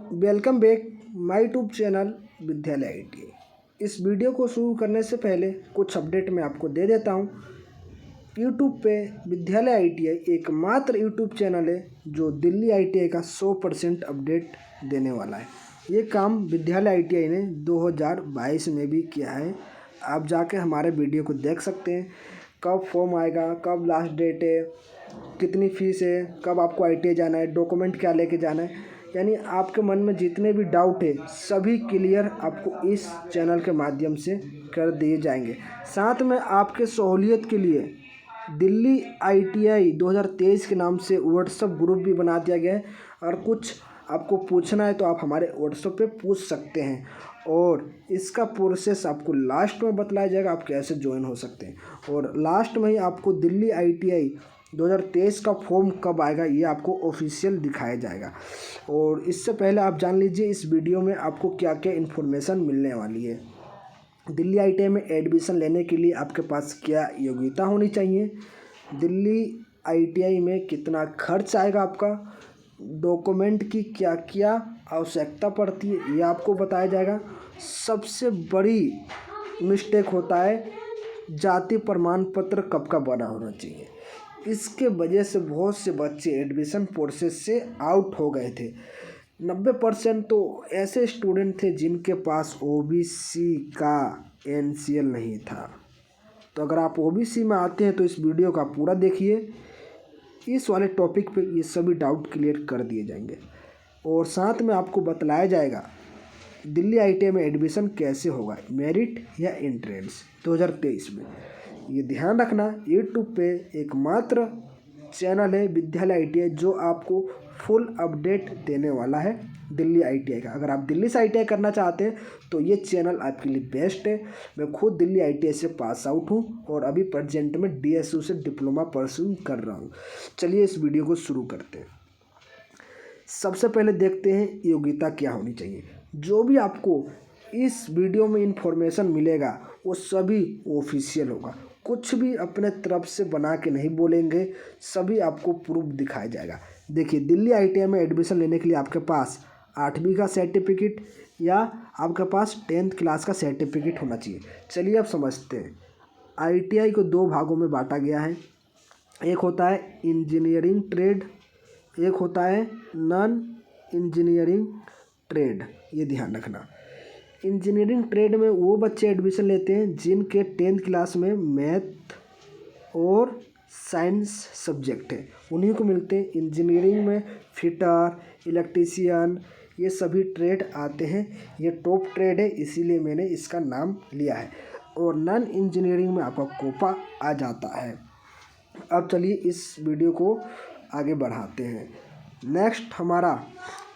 Welcome back my YouTube channel विद्यालय ITI. इस video को शुरू करने से पहले कुछ अपडेट मैं आपको दे देता हूँ। यूट्यूब पे विद्यालय आईटीआई एकमात्र यूट्यूब चैनल है जो दिल्ली आईटीआई का 100% अपडेट देने वाला है। ये काम विद्यालय आईटीआई ने 2022 में भी किया है। आप जाके हमारे वीडियो को देख सकते हैं, कब फॉर्म आएगा, कब लास्ट डेट है, कितनी फ़ीस है, कब आपको आईटीआई जाना है, डॉक्यूमेंट क्या लेके जाना है। यानी आपके मन में जितने भी डाउट है सभी क्लियर आपको इस चैनल के माध्यम से कर दिए जाएंगे। साथ में आपके सहूलियत के लिए दिल्ली आईटीआई 2023 के नाम से व्हाट्सएप ग्रुप भी बना दिया गया है और कुछ आपको पूछना है तो आप हमारे व्हाट्सएप पे पूछ सकते हैं और इसका प्रोसेस आपको लास्ट में बतलाया जाएगा, आप कैसे ज्वाइन हो सकते हैं। और लास्ट में ही आपको दिल्ली आईटीआई 2023 का फॉर्म कब आएगा ये आपको ऑफिशियल दिखाया जाएगा। और इससे पहले आप जान लीजिए इस वीडियो में आपको क्या क्या इन्फॉर्मेशन मिलने वाली है। दिल्ली आईटीआई में एडमिशन लेने के लिए आपके पास क्या योग्यता होनी चाहिए, दिल्ली आईटीआई में कितना खर्च आएगा आपका, डॉक्यूमेंट की क्या क्या आवश्यकता पड़ती है ये आपको बताया जाएगा। सबसे बड़ी मिस्टेक होता है जाति प्रमाण पत्र कब का बना होना चाहिए। इसके वजह से बहुत से बच्चे एडमिशन प्रोसेस से आउट हो गए थे। 90% तो ऐसे स्टूडेंट थे जिनके पास ओबीसी का एनसीएल नहीं था। तो अगर आप ओबीसी में आते हैं तो इस वीडियो का पूरा देखिए, इस वाले टॉपिक पे ये सभी डाउट क्लियर कर दिए जाएंगे और साथ में आपको बतलाया जाएगा दिल्ली आईटीआई में एडमिशन कैसे होगा, मेरिट या एंट्रेंस 2023 में। ये ध्यान रखना, यूट्यूब पे एकमात्र चैनल है विद्यालय आईटीआई जो आपको फुल अपडेट देने वाला है दिल्ली आईटीआई का। अगर आप दिल्ली से आईटीआई करना चाहते हैं तो ये चैनल आपके लिए बेस्ट है। मैं खुद दिल्ली आईटीआई से पास आउट हूँ और अभी प्रेजेंट में डीएसयू से डिप्लोमा परस्यू कर रहा हूँ। चलिए इस वीडियो को शुरू करते हैं। सबसे पहले देखते हैं योग्यता क्या होनी चाहिए। जो भी आपको इस वीडियो में इंफॉर्मेशन मिलेगा वो सभी ऑफिशियल होगा, कुछ भी अपने तरफ से बना के नहीं बोलेंगे, सभी आपको प्रूफ दिखाया जाएगा। देखिए, दिल्ली आईटीआई में एडमिशन लेने के लिए आपके पास 8वीं का सर्टिफिकेट या आपके पास 10th क्लास का सर्टिफिकेट होना चाहिए। चलिए अब समझते हैं। आईटीआई को 2 भागों में बांटा गया है, एक होता है इंजीनियरिंग ट्रेड, एक होता है नॉन इंजीनियरिंग ट्रेड। ये ध्यान रखना, इंजीनियरिंग ट्रेड में वो बच्चे एडमिशन लेते हैं जिनके 10th क्लास में मैथ और साइंस सब्जेक्ट है, उन्हीं को मिलते हैं। इंजीनियरिंग में फिटर, इलेक्ट्रीशियन, ये सभी ट्रेड आते हैं। ये टॉप ट्रेड है इसीलिए मैंने इसका नाम लिया है। और नॉन इंजीनियरिंग में आपका कोपा आ जाता है। अब चलिए इस वीडियो को आगे बढ़ाते हैं। नेक्स्ट हमारा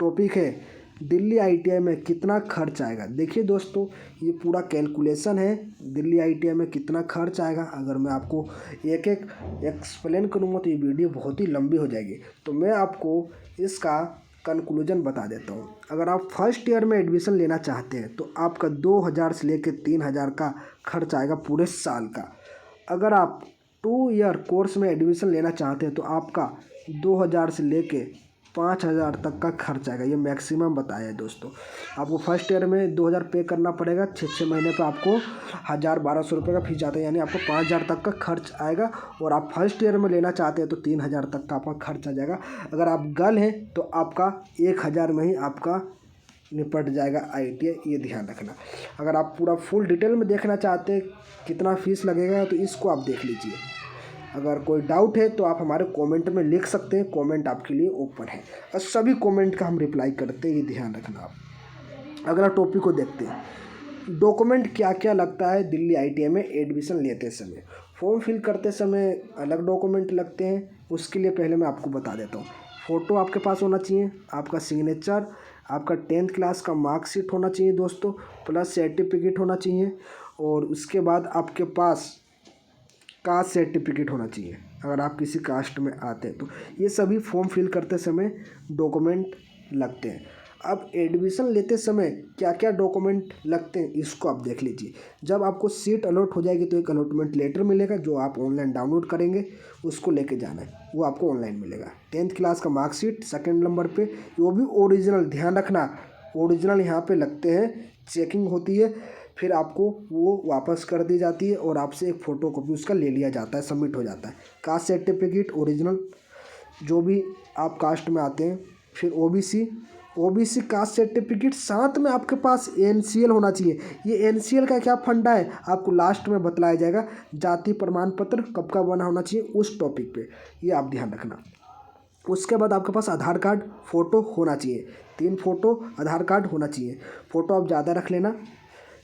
टॉपिक है दिल्ली आईटीआई में कितना खर्च आएगा। देखिए दोस्तों, ये पूरा कैलकुलेशन है दिल्ली आईटीआई में कितना खर्च आएगा। अगर मैं आपको एक एक एक्सप्लेन करूँगा तो ये वीडियो बहुत ही लंबी हो जाएगी, तो मैं आपको इसका कंक्लूजन बता देता हूँ। अगर आप फर्स्ट ईयर में एडमिशन लेना चाहते हैं तो आपका 2000 से लेकर 3000 का खर्च आएगा पूरे साल का। अगर आप 2 ईयर कोर्स में एडमिशन लेना चाहते हैं तो आपका 2000 से लेके 5000 तक का खर्च आएगा। ये मैक्सिमम बताया है दोस्तों। आपको फर्स्ट ईयर में 2000 पे करना पड़ेगा, 6 महीने पे आपको 1000-1200 रुपये का फीस जाता है, यानी आपको 5000 तक का खर्च आएगा। और आप फर्स्ट ईयर में लेना चाहते हैं तो 3000 तक का आपका खर्च आ जाएगा। अगर आप गर्ल हैं तो आपका 1000 में ही आपका निपट जाएगा आईटीआई, ये ध्यान रखना। अगर आप पूरा फुल डिटेल में देखना चाहते हैं कितना फ़ीस लगेगा तो इसको आप देख लीजिए। अगर कोई डाउट है तो आप हमारे कमेंट में लिख सकते हैं, कमेंट आपके लिए ओपन है और सभी कमेंट का हम रिप्लाई करते हैं, ये ध्यान रखना आप। अगला टॉपिक को देखते हैं, डॉक्यूमेंट क्या क्या लगता है दिल्ली आईटीआई में एडमिशन लेते समय। फॉर्म फिल करते समय अलग डॉक्यूमेंट लगते हैं, उसके लिए पहले मैं आपको बता देता हूँ। फ़ोटो आपके पास होना चाहिए, आपका सिग्नेचर, आपका 10th क्लास का मार्कशीट होना चाहिए दोस्तों, प्लस सर्टिफिकेट होना चाहिए। और उसके बाद आपके पास कास्ट सर्टिफिकेट होना चाहिए अगर आप किसी कास्ट में आते हैं तो। ये सभी फॉर्म फिल करते समय डॉक्यूमेंट लगते हैं। अब एडमिशन लेते समय क्या क्या डॉक्यूमेंट लगते हैं इसको आप देख लीजिए। जब आपको सीट अलॉट हो जाएगी तो एक अलॉटमेंट लेटर मिलेगा जो आप ऑनलाइन डाउनलोड करेंगे, उसको लेके जाना है, वो आपको ऑनलाइन मिलेगा। 10th क्लास का मार्कशीट सेकंड नंबर पे, वो भी ओरिजिनल, ध्यान रखना ओरिजिनल यहाँ पे लगते हैं, चेकिंग होती है, फिर आपको वो वापस कर दी जाती है और आपसे एक फ़ोटोकॉपी उसका ले लिया जाता है, सबमिट हो जाता है। कास्ट सर्टिफिकेट ओरिजिनल जो भी आप कास्ट में आते हैं, फिर ओबीसी कास्ट सर्टिफिकेट, साथ में आपके पास एनसीएल होना चाहिए। ये एनसीएल का क्या फंडा है आपको लास्ट में बतलाया जाएगा। जाति प्रमाण पत्र कब का बना होना चाहिए उस टॉपिक पे, ये आप ध्यान रखना। उसके बाद आपके पास आधार कार्ड फ़ोटो होना चाहिए, 3 फोटो आधार कार्ड होना चाहिए, फ़ोटो आप ज़्यादा रख लेना।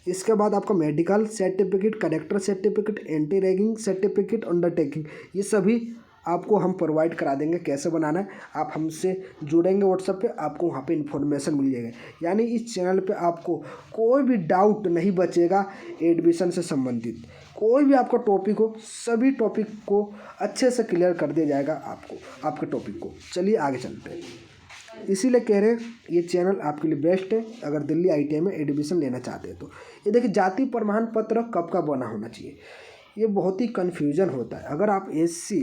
इसके बाद आपका medical certificate, character certificate, anti ragging certificate, undertaking, ये सभी आपको हम प्रोवाइड करा देंगे। कैसे बनाना है, आप हमसे जुड़ेंगे व्हाट्सएप पे, आपको वहाँ पे इन्फॉर्मेशन मिल जाएगा। यानी इस चैनल पे आपको कोई भी डाउट नहीं बचेगा एडमिशन से संबंधित। कोई भी आपका टॉपिक हो, सभी टॉपिक को अच्छे से क्लियर कर दिया जाएगा आपको, आपके टॉपिक को। चलिए आगे चलते हैं। इसीलिए कह रहे हैं ये चैनल आपके लिए बेस्ट है अगर दिल्ली आईटीआई में एडमिशन लेना चाहते हैं तो। ये देखिए, जाति प्रमाण पत्र कब का बना होना चाहिए, ये बहुत ही कन्फ्यूजन होता है। अगर आप SC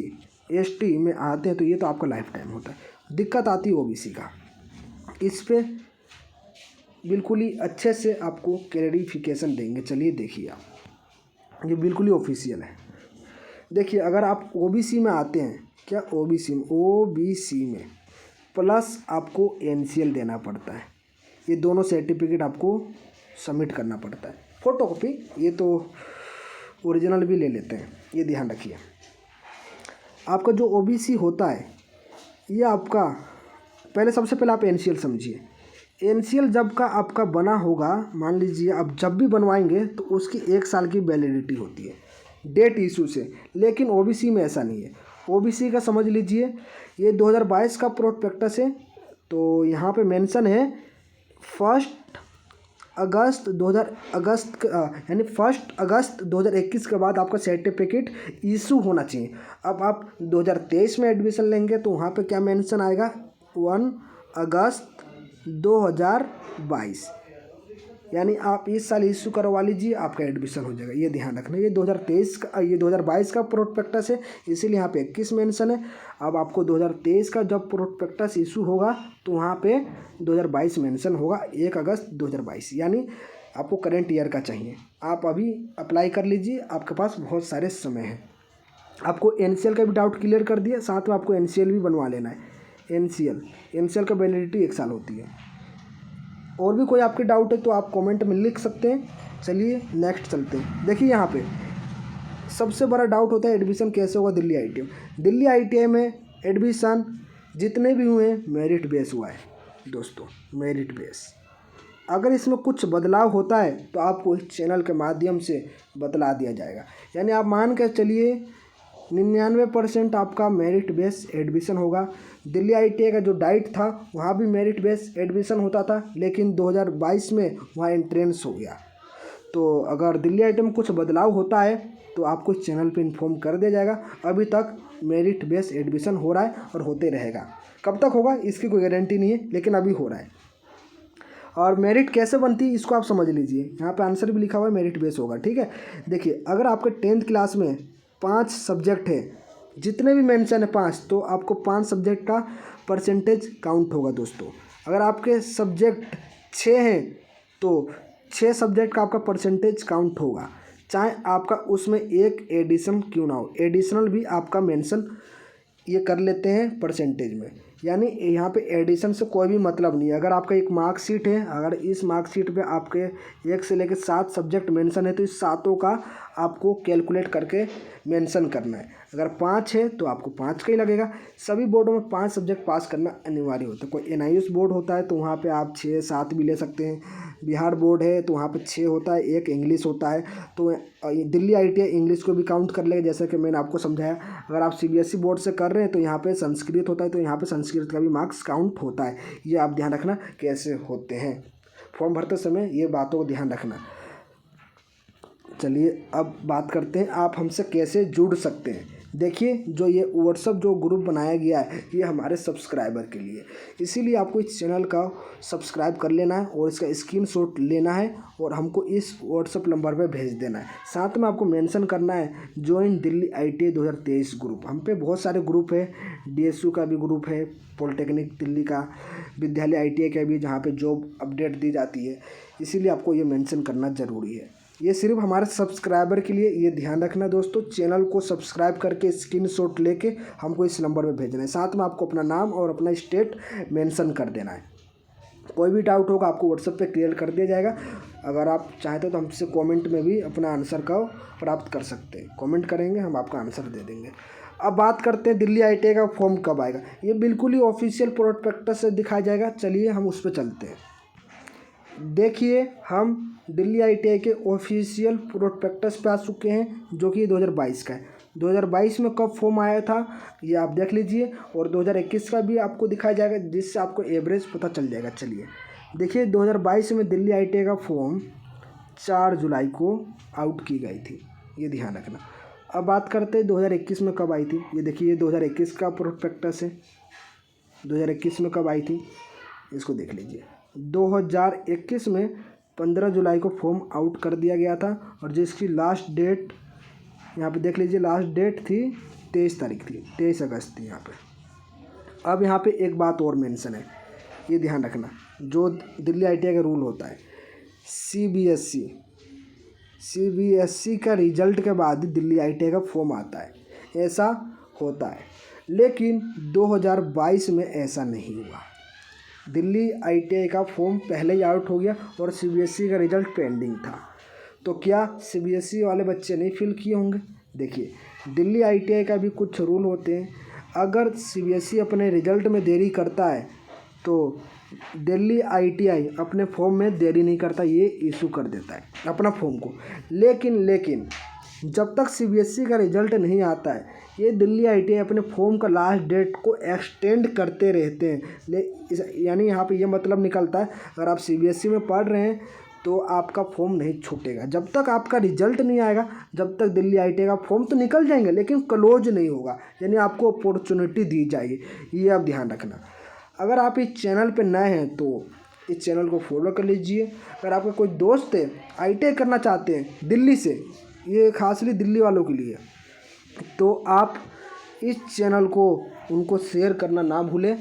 ST में आते हैं तो ये तो आपका लाइफ टाइम होता है। दिक्कत आती है OBC का, इस पर बिल्कुल ही अच्छे से आपको क्लैरिफिकेशन देंगे। चलिए देखिए, आप ये बिल्कुल ही ऑफिशियल है। देखिए, अगर आप OBC में आते हैं, क्या OBC में प्लस आपको NCL देना पड़ता है। ये दोनों सर्टिफिकेट आपको सबमिट करना पड़ता है। फ़ोटोकॉपी ये तो ओरिजिनल भी ले लेते हैं, ये ध्यान रखिए। आपका जो OBC होता है ये आपका, पहले सबसे पहले आप NCL समझिए। NCL जब का आपका बना होगा, मान लीजिए आप जब भी बनवाएंगे तो उसकी 1 साल की वैलिडिटी होती है डेट इशू से, लेकिन OBC में ऐसा नहीं है। OBC का समझ लीजिए, ये 2022 का प्रोस्पेक्टस है, तो यहाँ पे मेंशन है 1 अगस्त 2021 के बाद आपका सर्टिफिकेट इशू होना चाहिए। अब आप 2023 में एडमिशन लेंगे तो वहाँ पे क्या मेंशन आएगा, 1 अगस्त 2022, यानी आप इस साल इशू करवा लीजिए, आपका एडमिशन हो जाएगा। ये ध्यान रखना, ये 2022 का प्रोस्पेक्टस है, इसीलिए यहाँ पे 21 मेंशन है। अब आपको 2023 का जब प्रोस्पेक्टस इशू होगा तो वहाँ पे 2022 मेंशन होगा, 1 अगस्त 2022, यानी आपको करंट ईयर का चाहिए। आप अभी अप्लाई कर लीजिए, आपके पास बहुत सारे समय है। आपको NCL का भी डाउट क्लियर कर दिया, साथ में आपको NCL भी बनवा लेना है। NCL का वैलिडिटी 1 साल होती है। और भी कोई आपके डाउट है तो आप कमेंट में लिख सकते हैं। चलिए नेक्स्ट चलते हैं। देखिए, यहाँ पे सबसे बड़ा डाउट होता है एडमिशन कैसे होगा दिल्ली ITI में। दिल्ली ITI में एडमिशन जितने भी हुए हैं मेरिट बेस हुआ है दोस्तों, मेरिट बेस। अगर इसमें कुछ बदलाव होता है तो आपको इस चैनल के माध्यम से बतला दिया जाएगा। यानी आप मान कर चलिए 99% आपका मेरिट बेस एडमिशन होगा। दिल्ली ITI का जो डाइट था वहाँ भी मेरिट बेस एडमिशन होता था, लेकिन 2022 में वहाँ एंट्रेंस हो गया। तो अगर दिल्ली ITI में कुछ बदलाव होता है तो आपको इस चैनल पे इन्फॉर्म कर दिया जाएगा। अभी तक मेरिट बेस एडमिशन हो रहा है और होते रहेगा। कब तक होगा इसकी कोई गारंटी नहीं है, लेकिन अभी हो रहा है। और मेरिट कैसे बनती है इसको आप समझ लीजिए, यहाँ पे आंसर भी लिखा हुआ है, मेरिट बेस होगा, ठीक है। देखिए, अगर आपके 10th क्लास में 5 सब्जेक्ट है, जितने भी मेंशन है 5, तो आपको 5 सब्जेक्ट का परसेंटेज काउंट होगा दोस्तों। अगर आपके सब्जेक्ट 6 हैं तो 6 सब्जेक्ट का आपका परसेंटेज काउंट होगा, चाहे आपका उसमें एक एडिशन क्यों ना हो। एडिशनल भी आपका मेंशन ये कर लेते हैं परसेंटेज में, यानी यहाँ पे एडिशन से कोई भी मतलब नहीं है। अगर आपका एक मार्कशीट है, अगर इस मार्कशीट पे आपके 1 से लेकर 7 सब्जेक्ट मेंशन है तो इस 7 का आपको कैलकुलेट करके मेंशन करना है। अगर 5 है तो आपको 5 का ही लगेगा। सभी बोर्डों में 5 सब्जेक्ट पास करना अनिवार्य होता है। कोई NIOS बोर्ड होता है तो वहाँ पे आप 6-7 भी ले सकते हैं। बिहार बोर्ड है तो वहाँ पे 6 होता है, 1 इंग्लिश होता है। तो दिल्ली ITI इंग्लिश को भी काउंट कर लेगा, जैसा कि मैंने आपको समझाया। अगर आप CBSE बोर्ड से कर रहे हैं तो यहाँ पे संस्कृत होता है, तो यहाँ पे संस्कृत का भी मार्क्स काउंट होता है। ये आप ध्यान रखना कैसे होते हैं, फॉर्म भरते समय ये बातों को ध्यान रखना। चलिए अब बात करते हैं आप हमसे कैसे जुड़ सकते हैं। देखिए जो ये व्हाट्सअप जो ग्रुप बनाया गया है ये हमारे सब्सक्राइबर के लिए, इसीलिए आपको इस चैनल का सब्सक्राइब कर लेना है और इसका स्क्रीनशॉट लेना है और हमको इस व्हाट्सअप नंबर पे भेज देना है। साथ में आपको मेंशन करना है जॉइन दिल्ली ITI 2023 ग्रुप। हम पे बहुत सारे ग्रुप है, DSU का भी ग्रुप है, पॉलिटेक्निक दिल्ली का, विद्यालय ITI का भी, जहाँ पे जॉब अपडेट दी जाती है, इसीलिए आपको ये मेंशन करना ज़रूरी है। ये सिर्फ हमारे सब्सक्राइबर के लिए, ये ध्यान रखना दोस्तों। चैनल को सब्सक्राइब करके स्क्रीनशॉट लेके हमको इस नंबर पे भेजना है। साथ में आपको अपना नाम और अपना स्टेट मेंशन कर देना है। कोई भी डाउट होगा आपको व्हाट्सएप पे क्लियर कर दिया जाएगा। अगर आप चाहते हो तो हमसे कमेंट में भी अपना आंसर का प्राप्त कर सकते हैं। कमेंट करेंगे, हम आपका आंसर दे देंगे। अब बात करते हैं दिल्ली ITI का फॉर्म कब आएगा। ये बिल्कुल ही ऑफिशियल प्रोस्पेक्टस से दिखाया जाएगा। चलिए हम उस पर चलते हैं। देखिए हम दिल्ली ITI के ऑफिशियल प्रोस्पेक्टस पे आ चुके हैं, जो कि 2022 का है। 2022 में कब फॉर्म आया था ये आप देख लीजिए, और 2021 का भी आपको दिखाया जाएगा, जिससे आपको एवरेज पता चल जाएगा। चलिए देखिए 2022 में दिल्ली ITI का फॉर्म 4 जुलाई को आउट की गई थी, ये ध्यान रखना। अब बात करते हैं 2021 में कब आई थी। ये देखिए ये 2021 का प्रोस्पेक्टस है। 2021 में कब आई थी इसको देख लीजिए। 2021 में 15 जुलाई को फॉर्म आउट कर दिया गया था, और जिसकी लास्ट डेट यहाँ पे देख लीजिए, लास्ट डेट थी 23 तारीख थी, 23 अगस्त थी यहाँ पे। अब यहाँ पे एक बात और मेंशन है, ये ध्यान रखना। जो दिल्ली ITI का रूल होता है, CBSE का रिजल्ट के बाद ही दिल्ली ITI का फॉर्म आता है, ऐसा होता है। लेकिन 2022 में ऐसा नहीं हुआ। दिल्ली ITI का फॉर्म पहले ही आउट हो गया और CBSE का रिज़ल्ट पेंडिंग था। तो क्या CBSE वाले बच्चे नहीं फिल किए होंगे? देखिए दिल्ली ITI का भी कुछ रूल होते हैं। अगर CBSE अपने रिज़ल्ट में देरी करता है तो दिल्ली ITI अपने फॉर्म में देरी नहीं करता, ये इशू कर देता है अपना फॉर्म को। लेकिन जब तक CBSE का रिज़ल्ट नहीं आता है, ये दिल्ली ITI अपने फॉर्म का लास्ट डेट को एक्सटेंड करते रहते हैं। यानी यहाँ पे ये मतलब निकलता है, अगर आप CBSE में पढ़ रहे हैं तो आपका फॉर्म नहीं छूटेगा। जब तक आपका रिजल्ट नहीं आएगा, जब तक दिल्ली ITI का फॉर्म तो निकल जाएंगे लेकिन क्लोज नहीं होगा, यानी आपको अपॉर्चुनिटी दी जाएगी। ये आप ध्यान रखना। अगर आप इस चैनल पे नए हैं तो इस चैनल को फॉलो कर लीजिए। अगर आपका कोई दोस्त है ITI करना चाहते हैं दिल्ली से, ये खासली दिल्ली वालों के लिए, तो आप इस चैनल को उनको शेयर करना ना भूलें